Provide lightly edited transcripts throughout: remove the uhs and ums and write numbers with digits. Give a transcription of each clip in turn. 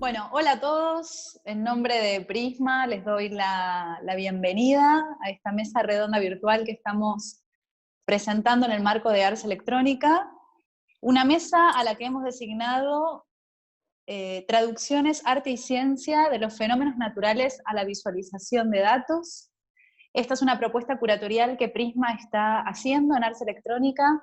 Bueno, hola a todos. En nombre de Prisma les doy la bienvenida a esta mesa redonda virtual que estamos presentando en el marco de Ars Electrónica. Una mesa a la que hemos designado Traducciones, Arte y Ciencia de los fenómenos naturales a la visualización de datos. Esta es una propuesta curatorial que Prisma está haciendo en Ars Electrónica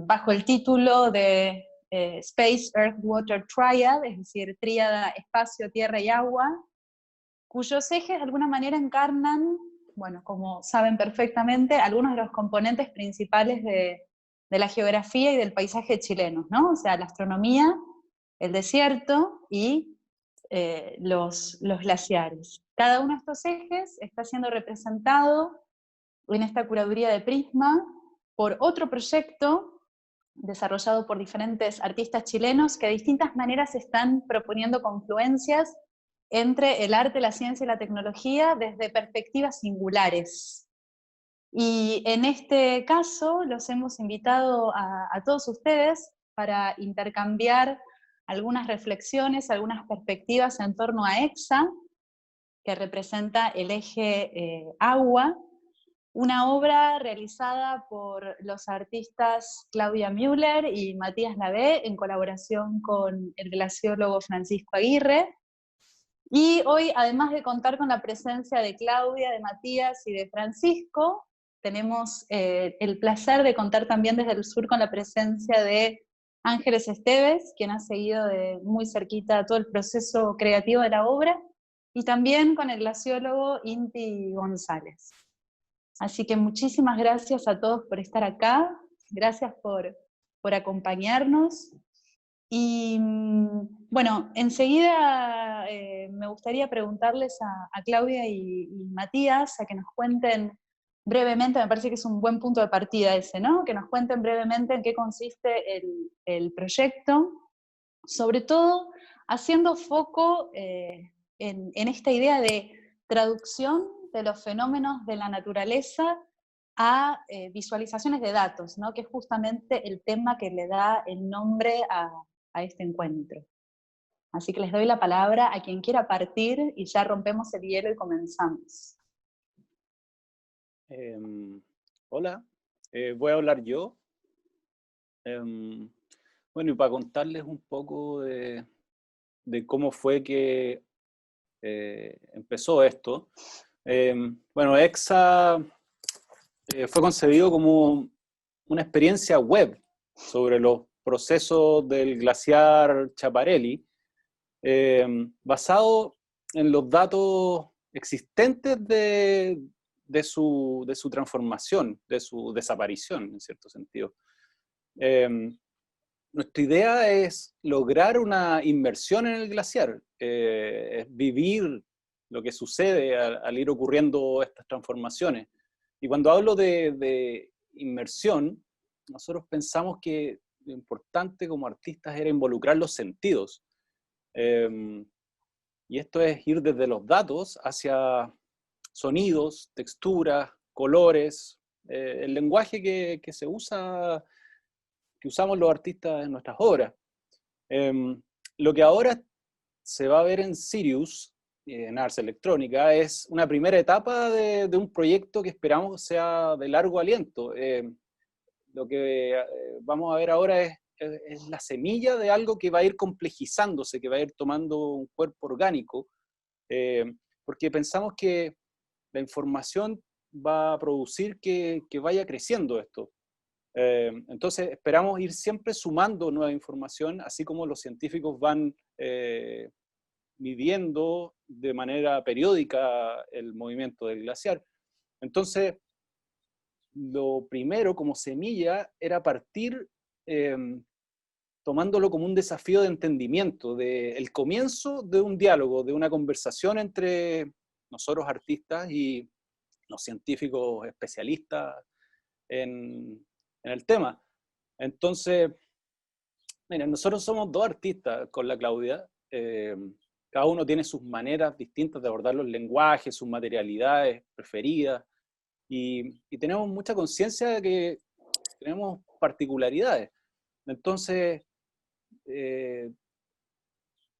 bajo el título de Space, Earth, Water Triad, es decir, tríada espacio, tierra y agua, cuyos ejes de alguna manera encarnan, bueno, como saben perfectamente, algunos de los componentes principales de la geografía y del paisaje chileno, ¿no? O sea, la astronomía, el desierto y los glaciares. Cada uno de estos ejes está siendo representado en esta curaduría de Prisma por otro proyecto desarrollado por diferentes artistas chilenos que de distintas maneras están proponiendo confluencias entre el arte, la ciencia y la tecnología desde perspectivas singulares. Y en este caso los hemos invitado a todos ustedes para intercambiar algunas reflexiones, algunas perspectivas en torno a EXA, que representa el eje agua, una obra realizada por los artistas Claudia Müller y Matías Lavé en colaboración con el glaciólogo Francisco Aguirre. Y hoy, además de contar con la presencia de Claudia, de Matías y de Francisco, tenemos el placer de contar también desde el sur con la presencia de Ángeles Esteves, quien ha seguido de muy cerquita todo el proceso creativo de la obra, y también con el glaciólogo Inti González. Así que muchísimas gracias a todos por estar acá, gracias por acompañarnos. Y bueno, enseguida me gustaría preguntarles a Claudia y Matías a que nos cuenten brevemente, me parece que es un buen punto de partida ese, ¿no? Que nos cuenten brevemente en qué consiste el proyecto, sobre todo haciendo foco en esta idea de traducción de los fenómenos de la naturaleza a visualizaciones de datos, ¿no? Que es justamente el tema que le da el nombre a este encuentro. Así que les doy la palabra a quien quiera partir y ya rompemos el hielo y comenzamos. Hola, voy a hablar yo. Bueno, y para contarles un poco de cómo fue que empezó esto. Bueno, EXA fue concebido como una experiencia web sobre los procesos del glaciar Schiaparelli, basado en los datos existentes de su transformación, de su desaparición, en cierto sentido. Nuestra idea es lograr una inmersión en el glaciar, es vivir lo que sucede al ir ocurriendo estas transformaciones. Y cuando hablo de inmersión, nosotros pensamos que lo importante como artistas era involucrar los sentidos. Y esto es ir desde los datos hacia sonidos, texturas, colores, el lenguaje que se usa, que usamos los artistas en nuestras obras. Lo que ahora se va a ver en Sirius, en Ars Electrónica, es una primera etapa de un proyecto que esperamos sea de largo aliento. Lo que vamos a ver ahora es la semilla de algo que va a ir complejizándose, que va a ir tomando un cuerpo orgánico, porque pensamos que la información va a producir que vaya creciendo esto. Entonces esperamos ir siempre sumando nueva información, así como los científicos van midiendo de manera periódica el movimiento del glaciar. Entonces, lo primero como semilla era partir tomándolo como un desafío de entendimiento, el comienzo de un diálogo, de una conversación entre nosotros artistas y los científicos especialistas en el tema. Entonces, miren, nosotros somos dos artistas con la Claudia, cada uno tiene sus maneras distintas de abordar los lenguajes, sus materialidades preferidas, y tenemos mucha conciencia de que tenemos particularidades. Entonces,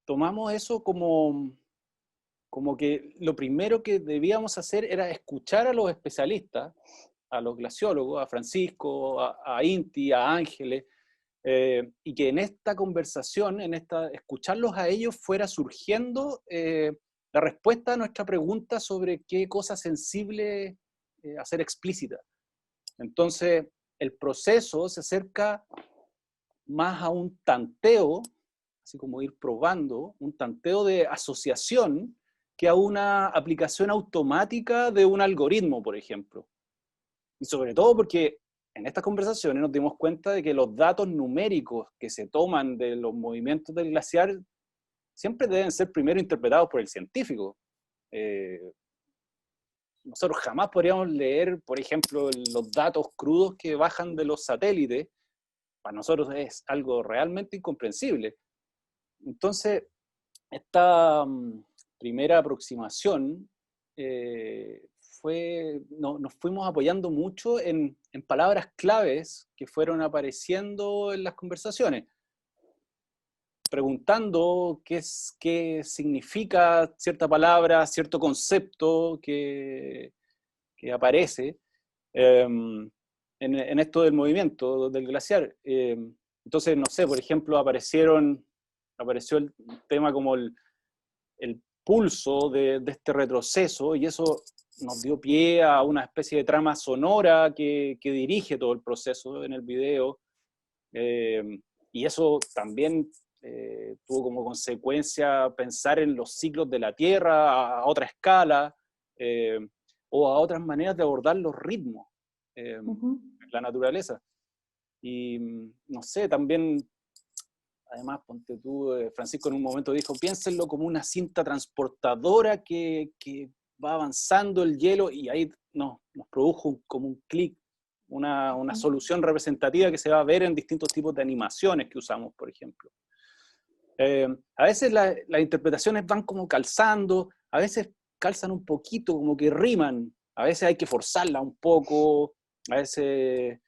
tomamos eso como que lo primero que debíamos hacer era escuchar a los especialistas, a los glaciólogos, a Francisco, a Inti, a Ángeles, y que en esta conversación, escucharlos a ellos fuera surgiendo la respuesta a nuestra pregunta sobre qué cosa sensible hacer explícita. Entonces, el proceso se acerca más a un tanteo, así como ir probando, un tanteo de asociación, que a una aplicación automática de un algoritmo, por ejemplo. Y sobre todo porque en estas conversaciones nos dimos cuenta de que los datos numéricos que se toman de los movimientos del glaciar siempre deben ser primero interpretados por el científico. Nosotros jamás podríamos leer, por ejemplo, los datos crudos que bajan de los satélites. Para nosotros es algo realmente incomprensible. Entonces, esta primera aproximación nos fuimos apoyando mucho en palabras claves que fueron apareciendo en las conversaciones, preguntando qué significa cierta palabra, cierto concepto que aparece en esto del movimiento del glaciar. Entonces, no sé, por ejemplo, apareció el tema como el pulso de este retroceso, y eso nos dio pie a una especie de trama sonora que dirige todo el proceso en el video, y eso también tuvo como consecuencia pensar en los ciclos de la Tierra a otra escala, o a otras maneras de abordar los ritmos, la naturaleza. Y no sé, también, además, ponte tú, Francisco en un momento dijo, piénsenlo como una cinta transportadora que va avanzando el hielo, y ahí nos produjo como un clic, una solución representativa que se va a ver en distintos tipos de animaciones que usamos, por ejemplo. A veces las interpretaciones van como calzando, a veces calzan un poquito, como que riman, a veces hay que forzarla un poco, a veces,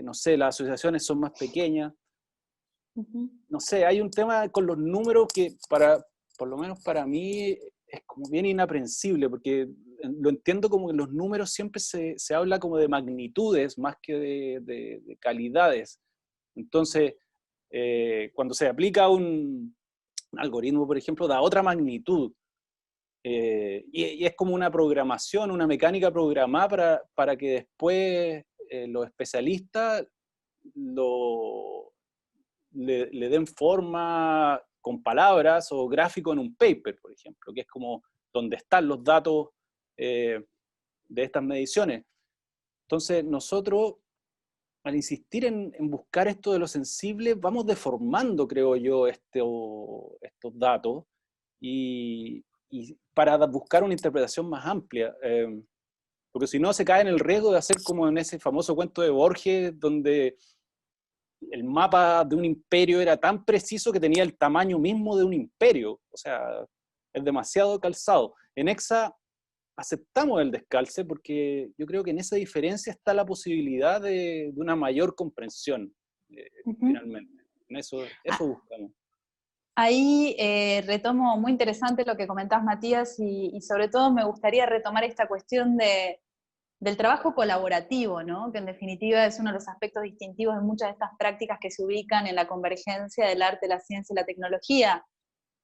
no sé, las asociaciones son más pequeñas. No sé, hay un tema con los números que por lo menos para mí, es como bien inaprensible, porque lo entiendo como que los números siempre se habla como de magnitudes más que de calidades. Entonces, cuando se aplica un algoritmo, por ejemplo, da otra magnitud. Y es como una programación, una mecánica programada para que después los especialistas le den forma con palabras o gráfico en un paper, por ejemplo, que es como donde están los datos de estas mediciones. Entonces, nosotros, al insistir en buscar esto de lo sensible, vamos deformando, creo yo, estos datos, y para buscar una interpretación más amplia, porque si no se cae en el riesgo de hacer como en ese famoso cuento de Borges, donde el mapa de un imperio era tan preciso que tenía el tamaño mismo de un imperio. O sea, es demasiado calzado. En Exa aceptamos el descalce porque yo creo que en esa diferencia está la posibilidad de una mayor comprensión, finalmente. En eso buscamos. Ahí retomo, muy interesante lo que comentás, Matías, y sobre todo me gustaría retomar esta cuestión del trabajo colaborativo, ¿no? Que en definitiva es uno de los aspectos distintivos de muchas de estas prácticas que se ubican en la convergencia del arte, la ciencia y la tecnología,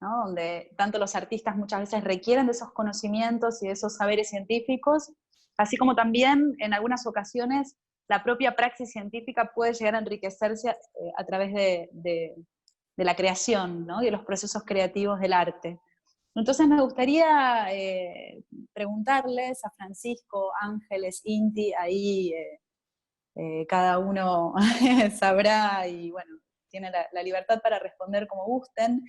¿no? Donde tanto los artistas muchas veces requieren de esos conocimientos y de esos saberes científicos, así como también en algunas ocasiones la propia praxis científica puede llegar a enriquecerse a través de la creación, ¿no? Y de los procesos creativos del arte. Entonces me gustaría preguntarles a Francisco, Ángeles, Inti, ahí cada uno sabrá y bueno, tiene la libertad para responder como gusten.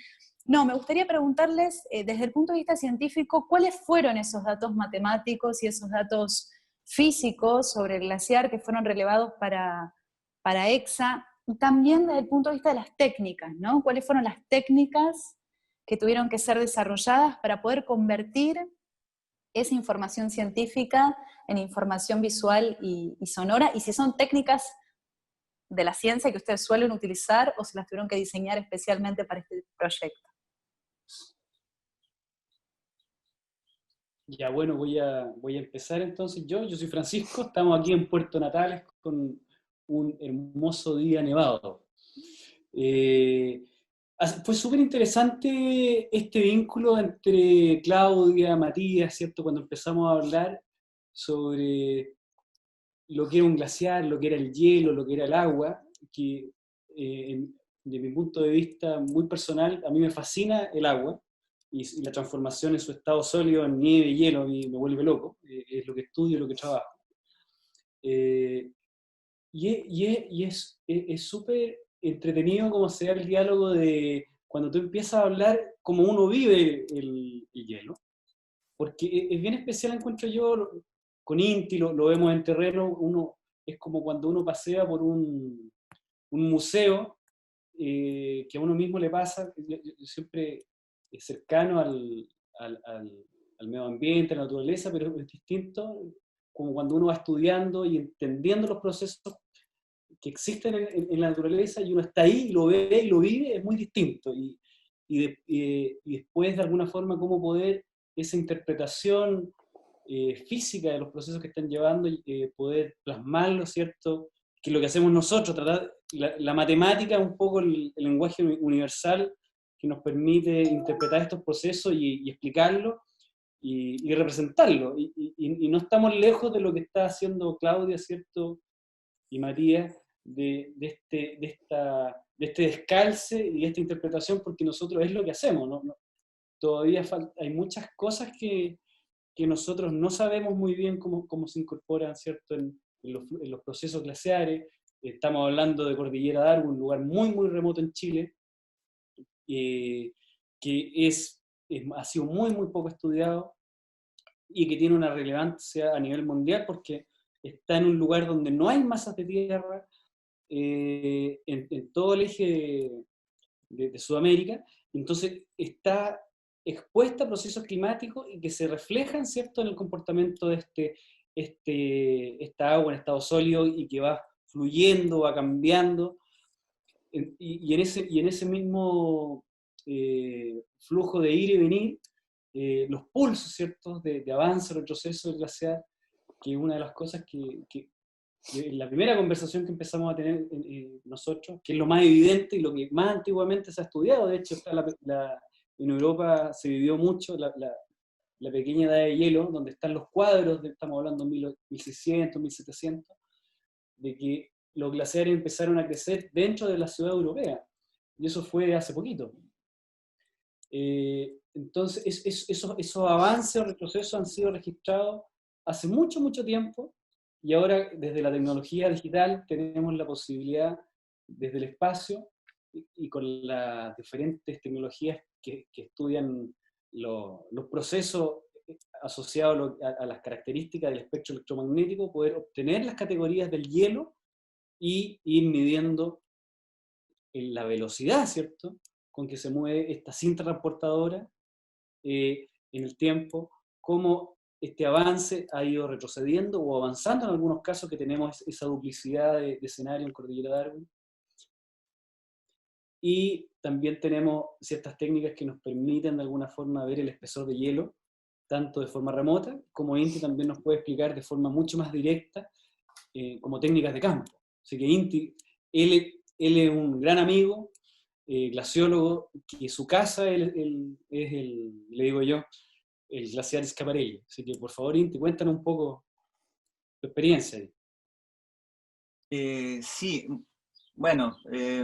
No, me gustaría preguntarles desde el punto de vista científico, ¿cuáles fueron esos datos matemáticos y esos datos físicos sobre el glaciar que fueron relevados para EXA? Y también desde el punto de vista de las técnicas, ¿no? ¿Cuáles fueron las técnicas que tuvieron que ser desarrolladas para poder convertir esa información científica en información visual y sonora? Y si son técnicas de la ciencia que ustedes suelen utilizar o si las tuvieron que diseñar especialmente para este proyecto. Ya, bueno, voy a empezar entonces. Yo soy Francisco, estamos aquí en Puerto Natales con un hermoso día nevado. Fue súper interesante este vínculo entre Claudia, Matías, ¿cierto? Cuando empezamos a hablar sobre lo que era un glaciar, lo que era el hielo, lo que era el agua, que de mi punto de vista muy personal, a mí me fascina el agua y la transformación en su estado sólido en nieve y hielo a mí me vuelve loco, es lo que estudio, lo que trabajo. Es súper entretenido como se da el diálogo de cuando tú empiezas a hablar cómo uno vive el hielo, porque es bien especial, encuentro yo, con Inti, lo vemos en terreno, es como cuando uno pasea por un museo que a uno mismo le pasa, yo siempre es cercano al medio ambiente, a la naturaleza, pero es distinto como cuando uno va estudiando y entendiendo los procesos que existen en la naturaleza y uno está ahí, y lo ve y lo vive, es muy distinto. Y después, de alguna forma, cómo poder esa interpretación física de los procesos que están llevando, poder plasmarlo, ¿cierto? Que es lo que hacemos nosotros, tratar la matemática, un poco el lenguaje universal que nos permite interpretar estos procesos y explicarlos y representarlos. Y no estamos lejos de lo que está haciendo Claudia, ¿cierto? Y Matías, de este descalce y de esta interpretación, porque nosotros es lo que hacemos, ¿no? Todavía hay muchas cosas que nosotros no sabemos muy bien cómo se incorporan, ¿cierto? En los procesos glaciares. Estamos hablando de Cordillera Darwin, un lugar muy, muy remoto en Chile, que ha sido muy, muy poco estudiado y que tiene una relevancia a nivel mundial porque está en un lugar donde no hay masas de tierra en todo el eje de Sudamérica, entonces está expuesta a procesos climáticos y que se reflejan, ¿cierto?, en el comportamiento de esta agua en estado sólido y que va fluyendo, va cambiando, y en ese mismo flujo de ir y venir, los pulsos, ¿cierto?, de avance, retroceso del glaciar, que es una de las cosas que en la primera conversación que empezamos a tener nosotros, que es lo más evidente y lo que más antiguamente se ha estudiado, de hecho en Europa se vivió mucho la pequeña edad de hielo, donde están los cuadros, estamos hablando de 1600, 1700, de que los glaciares empezaron a crecer dentro de la ciudad europea, y eso fue hace poquito. Entonces, esos avances o retrocesos han sido registrados hace mucho, mucho tiempo, y ahora desde la tecnología digital tenemos la posibilidad, desde el espacio, y con las diferentes tecnologías que estudian los procesos asociados a las características del espectro electromagnético, poder obtener las categorías del hielo y ir midiendo la velocidad, ¿cierto?, con que se mueve esta cinta transportadora en el tiempo, cómo este avance ha ido retrocediendo o avanzando en algunos casos que tenemos esa duplicidad de escenario en Cordillera Darwin. Y también tenemos ciertas técnicas que nos permiten de alguna forma ver el espesor de hielo, tanto de forma remota, como Inti también nos puede explicar de forma mucho más directa, como técnicas de campo. Así que Inti, él es un gran amigo, glaciólogo, que su casa es le digo yo, el glaciar Schiaparelli. Así que por favor, Inti, cuéntanos un poco tu experiencia ahí. Sí, bueno,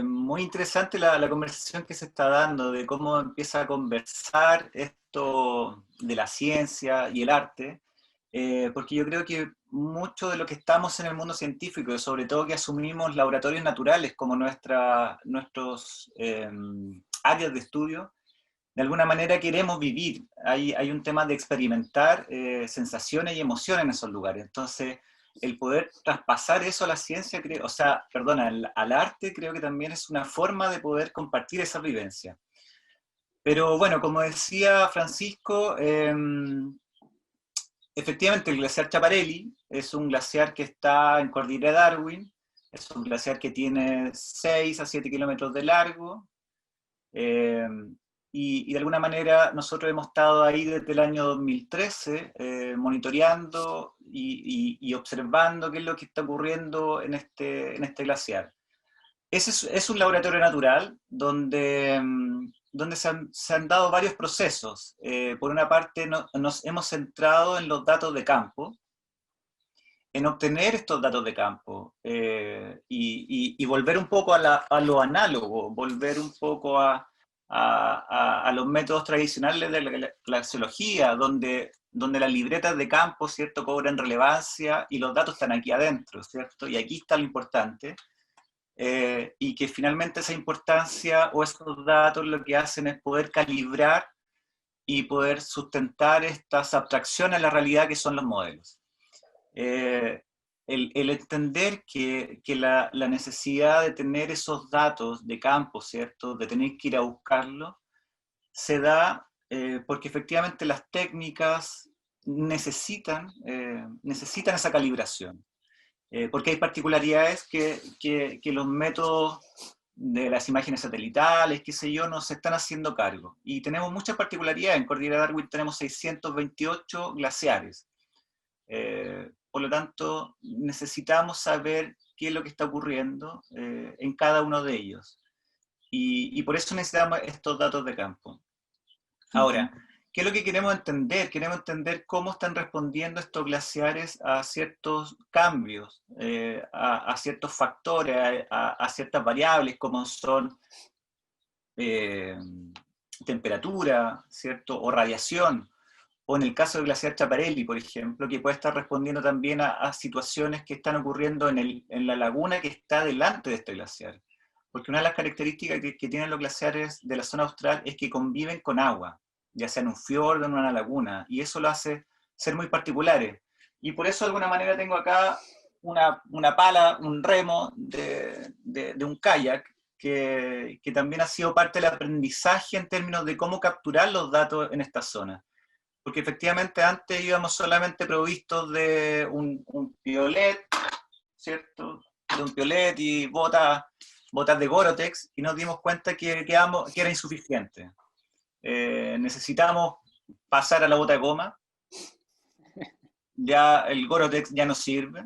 muy interesante la conversación que se está dando de cómo empieza a conversar esto de la ciencia y el arte, porque yo creo que mucho de lo que estamos en el mundo científico, y sobre todo que asumimos laboratorios naturales como nuestros áreas de estudio, de alguna manera queremos vivir. Hay un tema de experimentar sensaciones y emociones en esos lugares. Entonces, el poder traspasar eso a la ciencia, al arte, creo que también es una forma de poder compartir esa vivencia. Pero bueno, como decía Francisco, efectivamente el glaciar Schiaparelli es un glaciar que está en Cordillera Darwin, es un glaciar que tiene 6 a 7 kilómetros de largo, y de alguna manera nosotros hemos estado ahí desde el año 2013 monitoreando y observando qué es lo que está ocurriendo en este glaciar. Ese es un laboratorio natural donde se han dado varios procesos. Por una parte nos hemos centrado en los datos de campo, en obtener estos datos de campo y volver un poco a lo análogo, volver un poco a los métodos tradicionales de la glaciología, donde las libretas de campo, ¿cierto?, cobran relevancia y los datos están aquí adentro, ¿cierto? Y aquí está lo importante. Y que finalmente esa importancia o esos datos lo que hacen es poder calibrar y poder sustentar estas abstracciones a la realidad que son los modelos. El entender que la necesidad de tener esos datos de campo, ¿cierto?, de tener que ir a buscarlos, se da porque efectivamente las técnicas necesitan esa calibración. Porque hay particularidades que los métodos de las imágenes satelitales, qué sé yo, no se están haciendo cargo. Y tenemos muchas particularidades. En Cordillera Darwin tenemos 628 glaciares. Por lo tanto, necesitamos saber qué es lo que está ocurriendo en cada uno de ellos. Y por eso necesitamos estos datos de campo. Ahora, ¿qué es lo que queremos entender? Queremos entender cómo están respondiendo estos glaciares a ciertos cambios, a ciertos factores, a ciertas variables como son temperatura, ¿cierto?, o radiación, o en el caso del glaciar Chaparelli, por ejemplo, que puede estar respondiendo también a situaciones que están ocurriendo en la laguna que está delante de este glaciar. Porque una de las características que tienen los glaciares de la zona austral es que conviven con agua, ya sea en un fiordo o en una laguna, y eso lo hace ser muy particulares. Y por eso de alguna manera tengo acá una pala, un remo de un kayak, que también ha sido parte del aprendizaje en términos de cómo capturar los datos en esta zona. Porque efectivamente antes íbamos solamente provistos de un piolet, ¿cierto?, de un piolet y botas de Gore-Tex, y nos dimos cuenta que era insuficiente. Necesitamos pasar a la bota de goma, ya el Gore-Tex ya no sirve,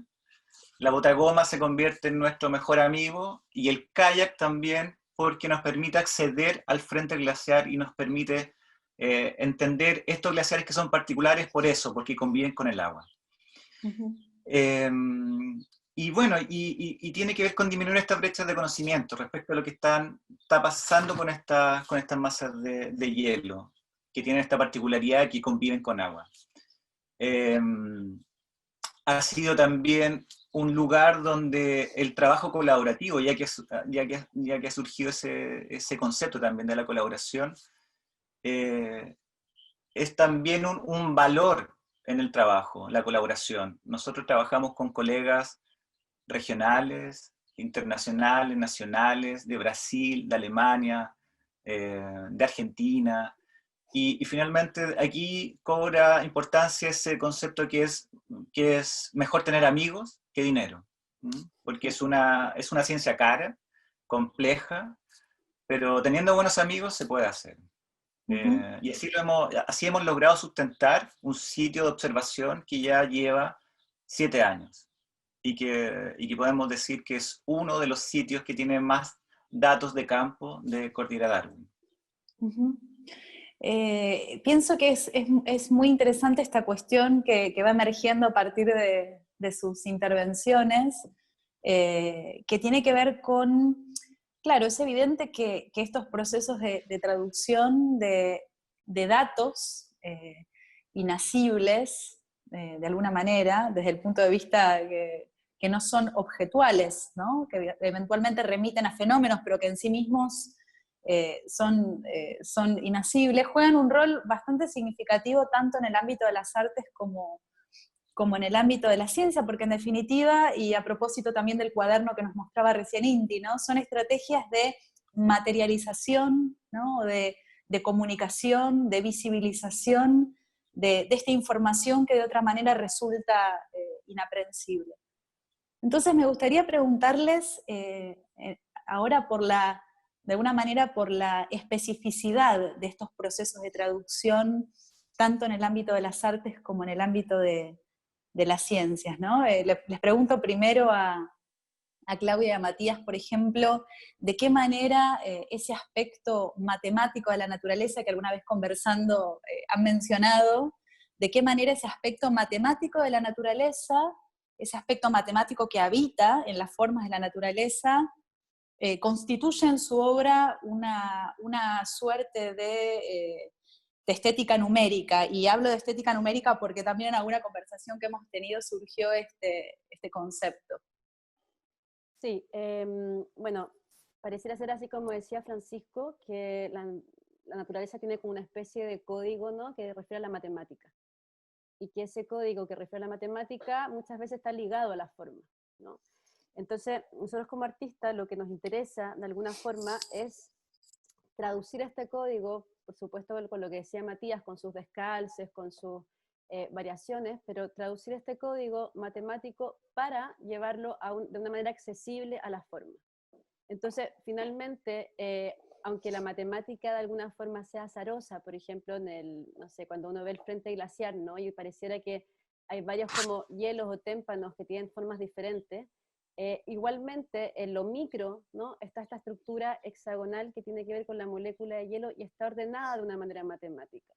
la bota de goma se convierte en nuestro mejor amigo, y el kayak también, porque nos permite acceder al frente glaciar y nos permite entender estos glaciares que son particulares por eso, porque conviven con el agua. Y bueno, y tiene que ver con disminuir estas brechas de conocimiento respecto a lo que está pasando con estas masas de hielo, que tienen esta particularidad que conviven con agua. Ha sido también un lugar donde el trabajo colaborativo, ya que ha surgido ese concepto también de la colaboración, es también un valor en el trabajo, la colaboración. Nosotros trabajamos con colegas regionales, internacionales, nacionales, de Brasil, de Alemania, de Argentina, y finalmente aquí cobra importancia ese concepto que es mejor tener amigos que dinero, porque es una ciencia cara, compleja, pero teniendo buenos amigos se puede hacer. Y así hemos logrado sustentar un sitio de observación que ya lleva 7 años. Y que podemos decir que es uno de los sitios que tiene más datos de campo de Cordillera Darwin. Pienso que es muy interesante esta cuestión que va emergiendo a partir de sus intervenciones, que tiene que ver con, claro, es evidente que estos procesos de traducción de datos inacibles, de alguna manera, desde el punto de vista que no son objetuales, ¿no?, que eventualmente remiten a fenómenos, pero que en sí mismos son inacibles, juegan un rol bastante significativo tanto en el ámbito de las artes como en el ámbito de la ciencia, porque en definitiva, y a propósito también del cuaderno que nos mostraba recién Inti, ¿no?, son estrategias de materialización, ¿no?, de comunicación, de visibilización de esta información que de otra manera resulta inaprehensible. Entonces me gustaría preguntarles ahora por la de alguna manera por la especificidad de estos procesos de traducción, tanto en el ámbito de las artes como en el ámbito de las ciencias, ¿no? Les pregunto primero a Claudia y a Matías, por ejemplo, de qué manera ese aspecto matemático de la naturaleza que alguna vez conversando han mencionado, de qué manera ese aspecto matemático de la naturaleza, ese aspecto matemático que habita en las formas de la naturaleza, constituye en su obra una suerte de estética numérica, y hablo de estética numérica porque también en alguna conversación que hemos tenido surgió este concepto. Sí, bueno, pareciera ser así como decía Francisco, que la naturaleza tiene como una especie de código, ¿no?, que refiere a la matemática. Y que ese código que refiere a la matemática muchas veces está ligado a la forma, ¿no? Entonces, nosotros como artistas lo que nos interesa de alguna forma es traducir este código, por supuesto con lo que decía Matías, con sus descalces, con sus variaciones, pero traducir este código matemático para llevarlo de una manera accesible a la forma. Entonces, finalmente, aunque la matemática de alguna forma sea azarosa, por ejemplo, no sé, cuando uno ve el frente glaciar, ¿no?, y pareciera que hay varios como hielos o témpanos que tienen formas diferentes, igualmente en lo micro, ¿no?, está esta estructura hexagonal que tiene que ver con la molécula de hielo y está ordenada de una manera matemática.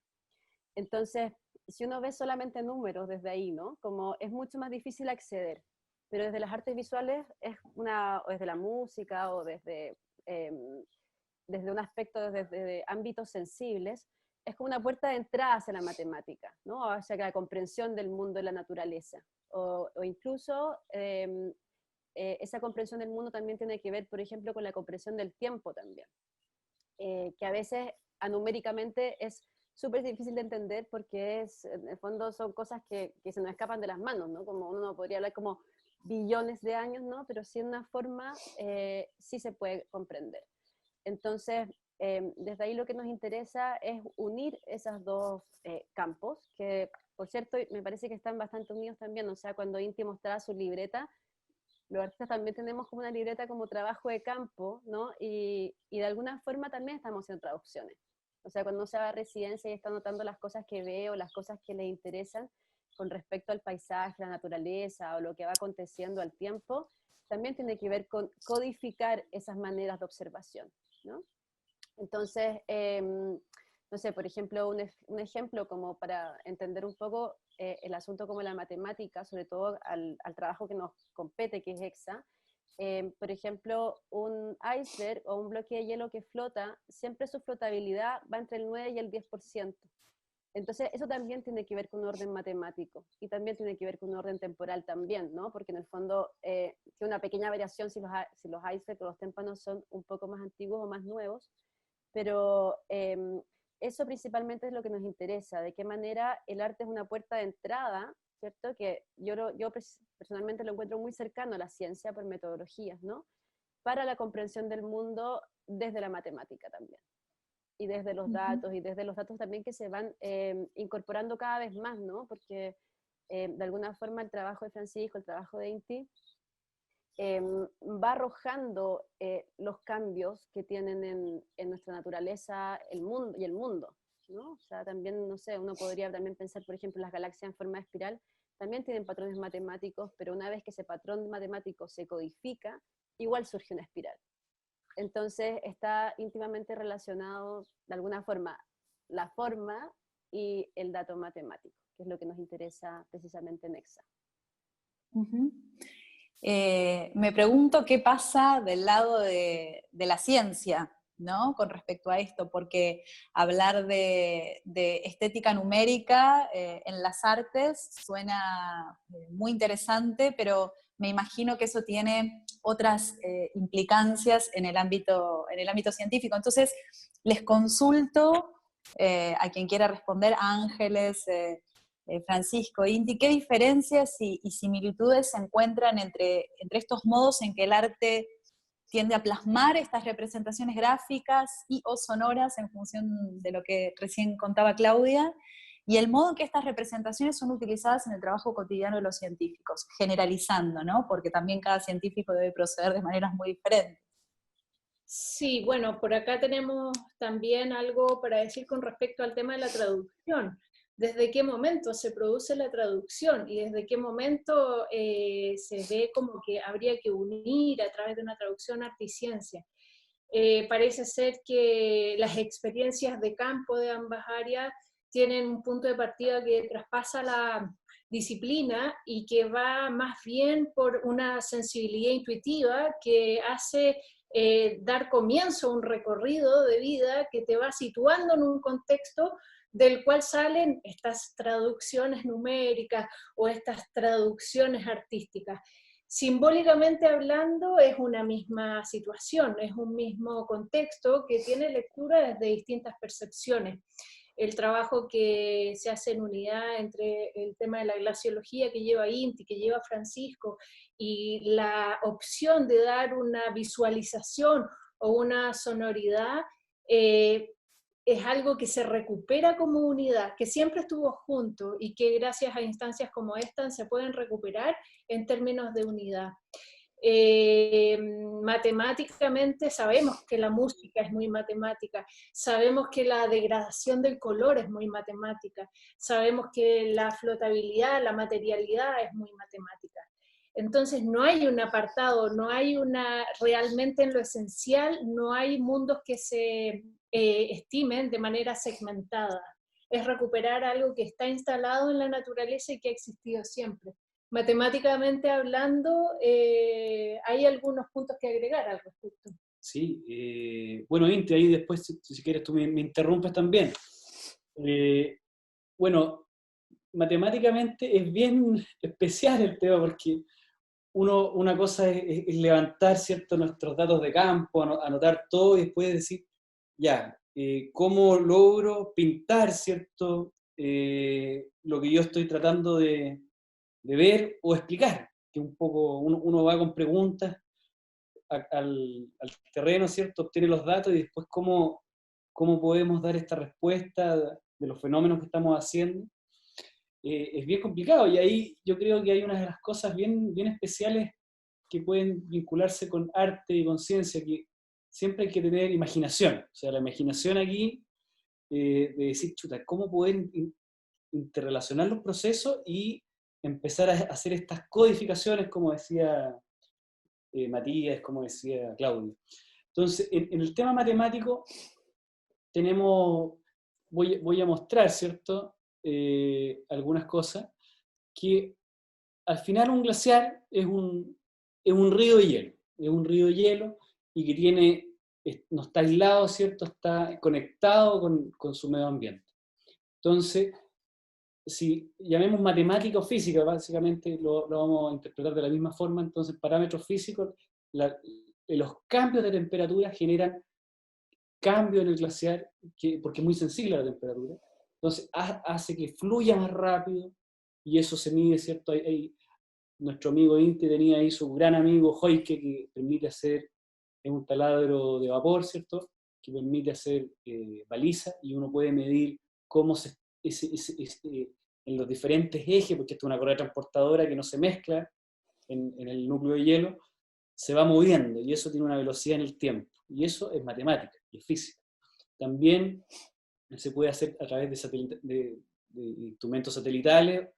Entonces, si uno ve solamente números desde ahí, ¿no?, como es mucho más difícil acceder, pero desde las artes visuales o desde la música o desde un aspecto, desde ámbitos sensibles, es como una puerta de entrada hacia la matemática, ¿no?, hacia la comprensión del mundo de la naturaleza, o incluso esa comprensión del mundo también tiene que ver, por ejemplo, con la comprensión del tiempo también, que a veces anuméricamente es súper difícil de entender porque en el fondo son cosas que se nos escapan de las manos, ¿no? Como uno no podría hablar como billones de años, ¿no? Pero sí en una forma sí se puede comprender. Entonces, desde ahí lo que nos interesa es unir esos dos campos, que por cierto me parece que están bastante unidos también, o sea, cuando Inti mostraba su libreta, los artistas también tenemos como una libreta como trabajo de campo, ¿no? Y de alguna forma también estamos haciendo traducciones. O sea, cuando uno se va a residencia y está notando las cosas que ve o las cosas que le interesan con respecto al paisaje, la naturaleza o lo que va aconteciendo al tiempo, también tiene que ver con codificar esas maneras de observación, ¿no? Entonces, no sé, por ejemplo, un ejemplo como para entender un poco el asunto como la matemática, sobre todo al trabajo que nos compete, que es EXA. Por ejemplo, un iceberg o un bloque de hielo que flota, siempre su flotabilidad va entre el 9 y el 10%. Entonces, eso también tiene que ver con un orden matemático, y también tiene que ver con un orden temporal también, ¿no? Porque en el fondo tiene una pequeña variación si los icebergs o los témpanos son un poco más antiguos o más nuevos, pero eso principalmente es lo que nos interesa, de qué manera el arte es una puerta de entrada, ¿cierto? Que yo personalmente lo encuentro muy cercano a la ciencia por metodologías, ¿no? Para la comprensión del mundo desde la matemática también. Y desde los datos, y desde los datos también que se van incorporando cada vez más, ¿no? Porque de alguna forma el trabajo de Francisco, el trabajo de Inti, va arrojando los cambios que tienen en nuestra naturaleza el mundo, ¿no? O sea, también, no sé, uno podría también pensar, por ejemplo, las galaxias en forma de espiral, también tienen patrones matemáticos, pero una vez que ese patrón matemático se codifica, igual surge una espiral. Entonces está íntimamente relacionado, de alguna forma, la forma y el dato matemático, que es lo que nos interesa precisamente en EXA. Me pregunto qué pasa del lado de la ciencia, ¿no?, con respecto a esto, porque hablar de estética numérica en las artes suena muy interesante, pero me imagino que eso tiene otras implicancias en el ámbito científico. Entonces, les consulto a quien quiera responder, Ángeles, Francisco, Inti, ¿qué diferencias y similitudes se encuentran entre estos modos en que el arte tiende a plasmar estas representaciones gráficas y o sonoras en función de lo que recién contaba Claudia, y el modo en que estas representaciones son utilizadas en el trabajo cotidiano de los científicos, generalizando, ¿no? Porque también cada científico debe proceder de maneras muy diferentes. Sí, bueno, por acá tenemos también algo para decir con respecto al tema de la traducción. ¿Desde qué momento se produce la traducción y desde qué momento se ve como que habría que unir a través de una traducción arte y ciencia? Parece ser que las experiencias de campo de ambas áreas tienen un punto de partida que traspasa la disciplina y que va más bien por una sensibilidad intuitiva que hace dar comienzo a un recorrido de vida que te va situando en un contexto del cual salen estas traducciones numéricas o estas traducciones artísticas. Simbólicamente hablando, es una misma situación, es un mismo contexto que tiene lectura desde distintas percepciones. El trabajo que se hace en unidad entre el tema de la glaciología que lleva Inti, que lleva Francisco, y la opción de dar una visualización o una sonoridad, es algo que se recupera como unidad, que siempre estuvo junto y que gracias a instancias como esta se pueden recuperar en términos de unidad. Matemáticamente sabemos que la música es muy matemática, sabemos que la degradación del color es muy matemática, sabemos que la flotabilidad, la materialidad es muy matemática. Entonces no hay un apartado, no hay realmente en lo esencial, no hay mundos que se estimen de manera segmentada. Es recuperar algo que está instalado en la naturaleza y que ha existido siempre. Matemáticamente hablando, hay algunos puntos que agregar al respecto. Sí, bueno, Inti, ahí después, si quieres, tú me interrumpes también. Bueno, matemáticamente es bien especial el tema, porque una cosa es levantar, ¿cierto?, nuestros datos de campo, anotar todo y después decir, ya, ¿cómo logro pintar, ¿cierto?, lo que yo estoy tratando de ver o explicar? Que un poco uno va con preguntas al terreno, ¿cierto?, obtiene los datos y después cómo podemos dar esta respuesta de los fenómenos que estamos haciendo. Es bien complicado, y ahí yo creo que hay una de las cosas bien especiales que pueden vincularse con arte y con ciencia, que siempre hay que tener imaginación. O sea, la imaginación aquí, de decir, chuta, ¿cómo poder interrelacionar los procesos y empezar a hacer estas codificaciones, como decía Matías, como decía Claudio? Entonces, en el tema matemático, voy a mostrar, ¿cierto?, algunas cosas, que al final un glaciar es un río de hielo, es un río de hielo y que no está aislado, ¿cierto?, está conectado con su medio ambiente. Entonces, si llamemos matemática o física, básicamente lo vamos a interpretar de la misma forma. Entonces, parámetros físicos, los cambios de temperatura generan cambio en el glaciar, porque es muy sensible a la temperatura. Entonces, hace que fluya más rápido, y eso se mide, ¿cierto? Nuestro amigo Inti tenía ahí su gran amigo Hoike, que permite hacer, es un taladro de vapor, ¿cierto?, que permite hacer baliza, y uno puede medir cómo en los diferentes ejes, porque esto es una correa transportadora que no se mezcla en el núcleo de hielo, se va moviendo, y eso tiene una velocidad en el tiempo, y eso es matemática, y es física. También se puede hacer a través de instrumentos satelitales,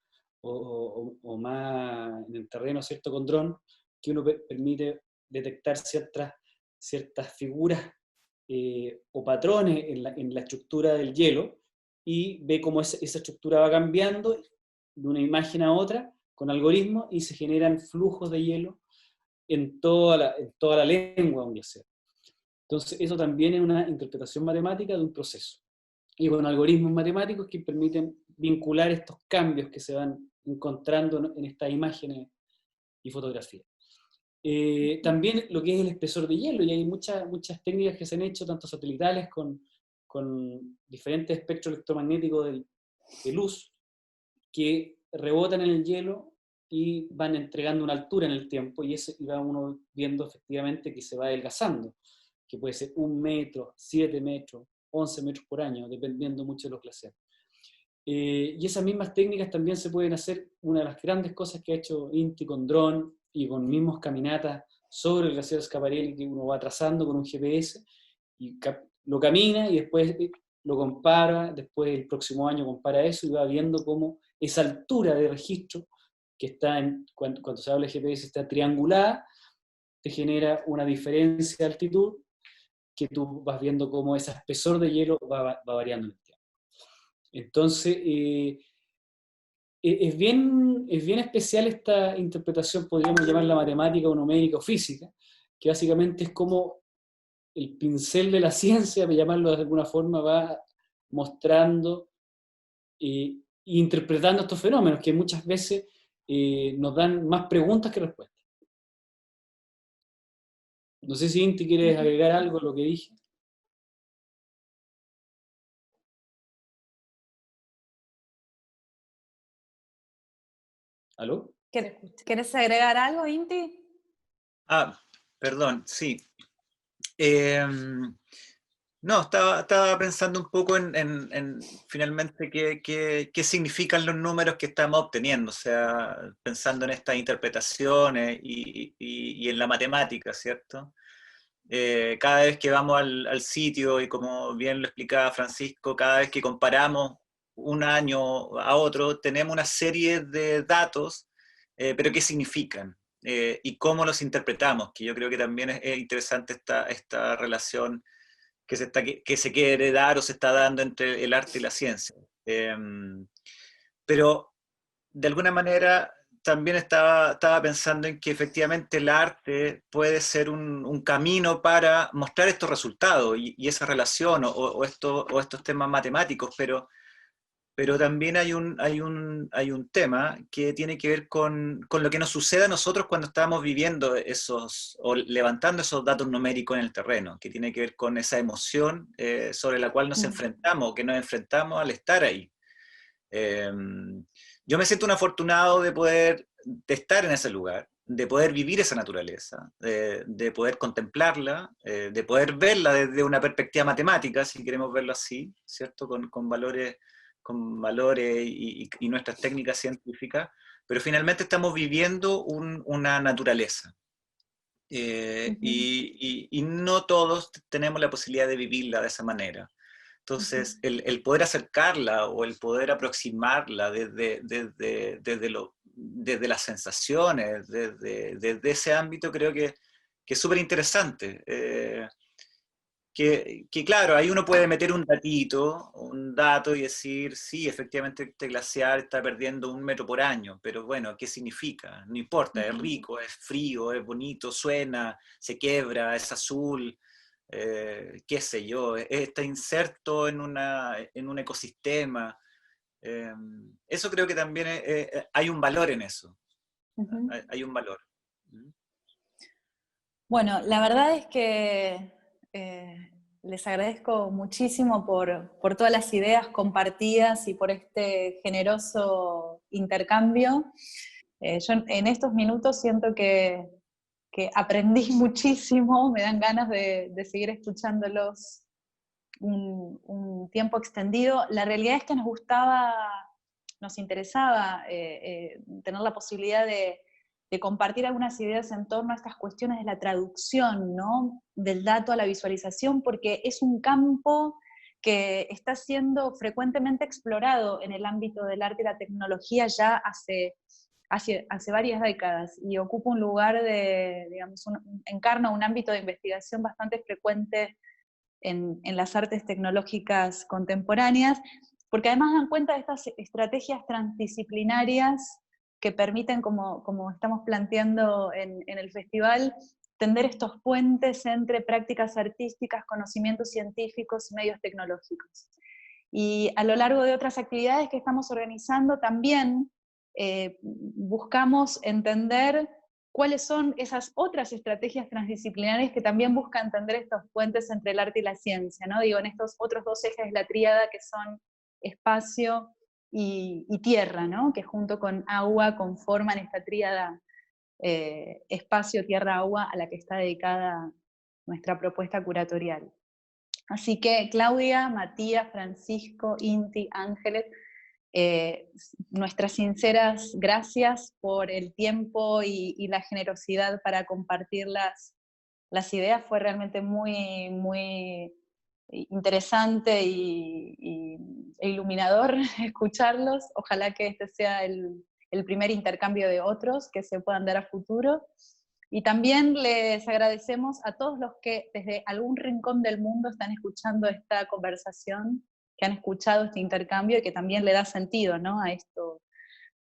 o más en el terreno, ¿cierto?, con dron, que uno permite detectar ciertas figuras o patrones en la estructura del hielo, y ve cómo esa estructura va cambiando de una imagen a otra con algoritmos, y se generan flujos de hielo en toda la lengua de un glaciar. Entonces, eso también es una interpretación matemática de un proceso, y con algoritmos matemáticos que permiten vincular estos cambios que se van encontrando en estas imágenes y fotografías. También lo que es el espesor de hielo, y hay muchas técnicas que se han hecho, tanto satelitales con diferentes espectros electromagnéticos de luz, que rebotan en el hielo y van entregando una altura en el tiempo, y va uno viendo efectivamente que se va adelgazando, que puede ser 1 metro, 7 metros, 11 metros por año, dependiendo mucho de los glaciares. Y esas mismas técnicas también se pueden hacer. Una de las grandes cosas que ha hecho Inti con dron y con mismos caminatas sobre el glaciar Schiaparelli que uno va trazando con un GPS, y lo camina y después lo compara, después el próximo año compara eso y va viendo cómo esa altura de registro que está cuando se habla de GPS está triangulada, te genera una diferencia de altitud que tú vas viendo cómo ese espesor de hielo va variando en el tiempo. Entonces, es bien especial esta interpretación, podríamos llamarla matemática o numérica o física, que básicamente es como el pincel de la ciencia, para llamarlo de alguna forma, va mostrando e interpretando estos fenómenos que muchas veces nos dan más preguntas que respuestas. No sé si Inti quieres agregar algo a lo que dije. ¿Aló? ¿Querés agregar algo, Inti? Ah, perdón, sí. No, estaba pensando un poco en finalmente qué significan los números que estamos obteniendo, o sea, pensando en estas interpretaciones y en la matemática, ¿cierto? Cada vez que vamos al sitio, y como bien lo explicaba Francisco, cada vez que comparamos un año a otro, tenemos una serie de datos, pero ¿qué significan? Y cómo los interpretamos, que yo creo que también es interesante esta relación que se quiere dar o se está dando entre el arte y la ciencia. Pero de alguna manera también estaba pensando en que efectivamente el arte puede ser un camino para mostrar estos resultados y esa relación o estos temas matemáticos, pero también hay un tema que tiene que ver con lo que nos sucede a nosotros cuando estamos viviendo o levantando esos datos numéricos en el terreno, que tiene que ver con esa emoción sobre la cual nos enfrentamos, que nos enfrentamos al estar ahí. Yo me siento un afortunado de estar en ese lugar, de poder vivir esa naturaleza, de poder contemplarla, de poder verla desde una perspectiva matemática, si queremos verlo así, ¿cierto? Con valores y nuestras técnicas científicas, pero finalmente estamos viviendo una naturaleza. Y no todos tenemos la posibilidad de vivirla de esa manera. Entonces, el poder acercarla o el poder aproximarla desde las sensaciones, desde ese ámbito, creo que es súper interesante. Que claro, ahí uno puede meter un dato y decir, sí, efectivamente este glaciar está perdiendo 1 metro por año, pero bueno, ¿qué significa? No importa, es rico, es frío, es bonito, suena, se quiebra, es azul, qué sé yo, está inserto en un ecosistema. Eso creo que también hay un valor en eso, hay un valor. Bueno, la verdad es que les agradezco muchísimo por todas las ideas compartidas y por este generoso intercambio. Yo en estos minutos siento que aprendí muchísimo, me dan ganas de seguir escuchándolos un tiempo extendido. La realidad es que nos interesaba tener la posibilidad de compartir algunas ideas en torno a estas cuestiones de la traducción, ¿no? Del dato a la visualización, porque es un campo que está siendo frecuentemente explorado en el ámbito del arte y la tecnología ya hace varias décadas, y ocupa un lugar digamos, encarna un ámbito de investigación bastante frecuente en las artes tecnológicas contemporáneas, porque además dan cuenta de estas estrategias transdisciplinarias que permiten, como estamos planteando en el festival, tender estos puentes entre prácticas artísticas, conocimientos científicos y medios tecnológicos. Y a lo largo de otras actividades que estamos organizando también buscamos entender cuáles son esas otras estrategias transdisciplinarias que también buscan entender estos puentes entre el arte y la ciencia, ¿no? Digo, en estos otros dos ejes de la tríada que son espacio y tierra, ¿no? Que junto con agua conforman esta tríada espacio, tierra, agua, a la que está dedicada nuestra propuesta curatorial. Así que Claudia, Matías, Francisco, Inti, Ángeles, nuestras sinceras gracias por el tiempo y la generosidad para compartir las ideas. Fue realmente muy, muy interesante e iluminador escucharlos. Ojalá que este sea el primer intercambio de otros que se puedan dar a futuro. Y también les agradecemos a todos los que desde algún rincón del mundo están escuchando esta conversación, que han escuchado este intercambio y que también le da sentido, ¿no?, a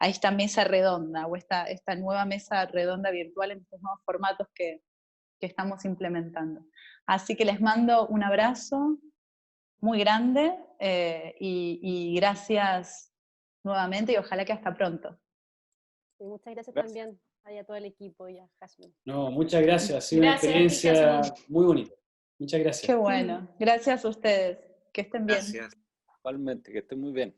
esta mesa redonda, o esta nueva mesa redonda virtual en estos nuevos formatos que estamos implementando. Así que les mando un abrazo muy grande y gracias nuevamente, y ojalá que hasta pronto. Y muchas gracias también a todo el equipo y a Jasmine. No, muchas gracias, ha sido una Gracias a ti, experiencia Jasmine. muy bonita. Muchas gracias. Qué bueno, gracias a ustedes, que estén bien. Gracias. Igualmente, que estén muy bien.